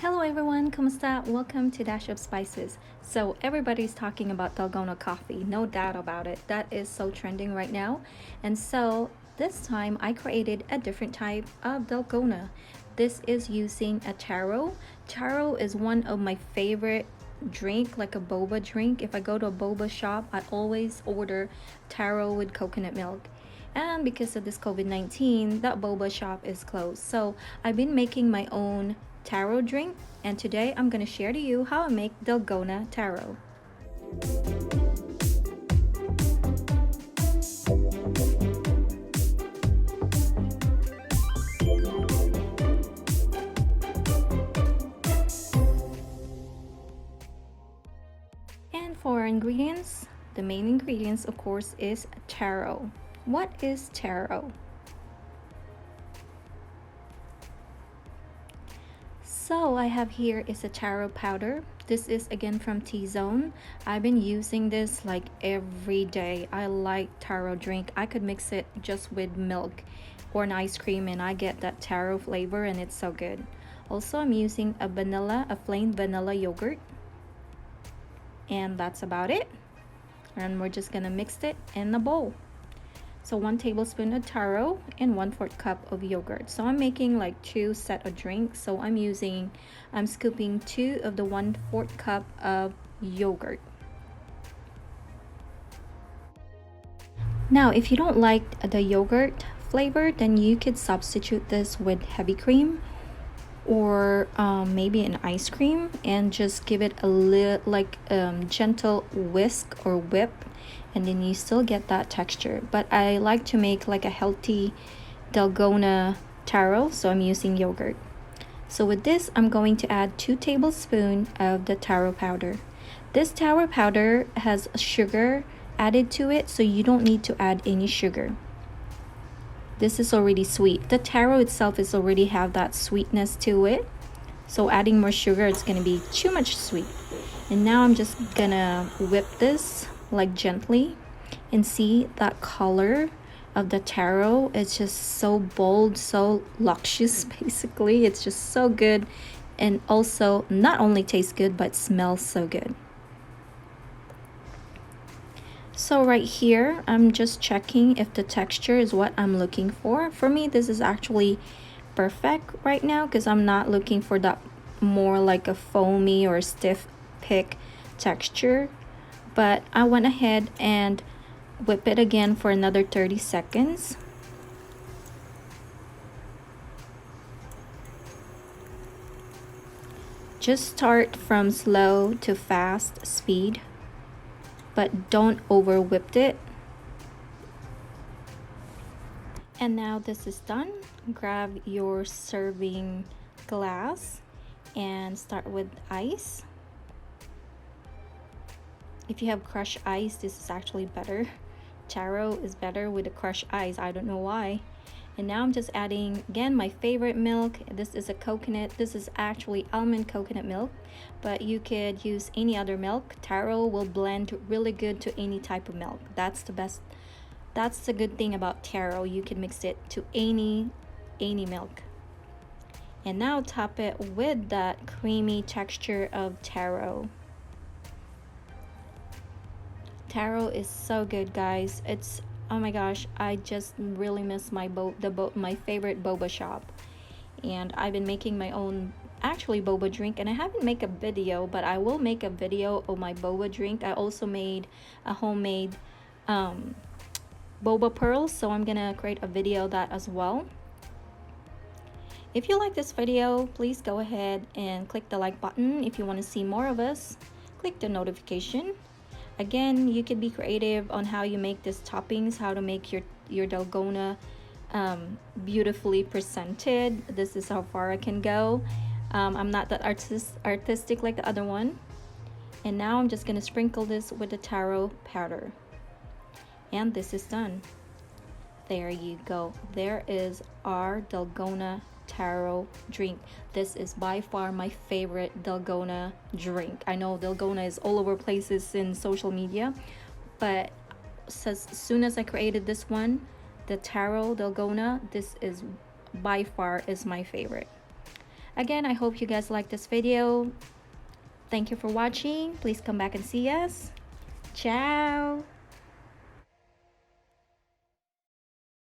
Hello everyone, kumusta? Welcome to Dash of Spices. So everybody's talking about Dalgona coffee, no doubt about it. That is so trending right now. And so this time I created a different type of Dalgona. This is using a taro. Taro is one of my favorite drink, like a boba drink. If I go to a boba shop, I always order taro with coconut milk. And because of this COVID-19, that boba shop is closed. So I've been making my own taro drink, and today I'm going to share to you how I make Dalgona taro. And for our ingredients, the main ingredients of course is taro. What is taro? So I have here is a taro powder. This is again from T-Zone. I've been using this like every day. I like taro drink. I could mix it just with milk or an ice cream and I get that taro flavor and it's so good. Also, I'm using a plain vanilla yogurt. And that's about it. And we're just gonna mix it in the bowl. So 1 tablespoon of taro and 1/4 cup of yogurt. So I'm making like 2 set of drinks. So I'm scooping 2 of the 1/4 cup of yogurt. Now, if you don't like the yogurt flavor, then you could substitute this with heavy cream or maybe an ice cream and just give it a little like gentle whisk or whip, and then you still get that texture. But I like to make like a healthy Dalgona taro, so I'm using yogurt. So with this, I'm going to add 2 tablespoons of the taro powder. This taro powder has sugar added to it, so you don't need to add any sugar. This is already sweet. The taro itself is already have that sweetness to it. So adding more sugar, it's gonna be too much sweet. And now I'm just gonna whip this like gently and see that color of the taro. It's just so bold, so luscious basically. It's just so good, and also not only tastes good but smells so good. So right here, I'm just checking if the texture is what I'm looking for. For me, this is actually perfect right now because I'm not looking for that more like a foamy or stiff pick texture. But I went ahead and whip it again for another 30 seconds. Just start from slow to fast speed, but don't over whip it. And now this is done. Grab your serving glass and start with ice. If you have crushed ice, this is actually better. Taro is better with the crushed ice. I don't know why. And now I'm just adding again my favorite milk. This is a coconut. This is actually almond coconut milk, but you could use any other milk. Taro will blend really good to any type of milk. That's the best. That's the good thing about taro. You can mix it to any milk. And now top it with that creamy texture of taro. Taro is so good, guys. It's, oh my gosh, I just really miss my favorite boba shop. And I've been making my own actually boba drink, and I haven't made a video, but I will make a video of my boba drink. I also made a homemade boba pearls, so I'm gonna create a video of that as well. If you like this video, please go ahead and click the like button. If you want to see more of us, click the notification. Again, you could be creative on how you make these toppings, how to make your Dalgona beautifully presented. This is how far I can go. I'm not that artistic like the other one. And now I'm just gonna sprinkle this with the taro powder. And this is done. There you go. There is our Dalgona taro drink. This is by far my favorite Dalgona drink. I know Dalgona is all over places in social media, but as soon as I created this one, the Taro Dalgona, this is by far is my favorite. Again, I hope you guys like this video. Thank you for watching. Please come back and see us. Ciao.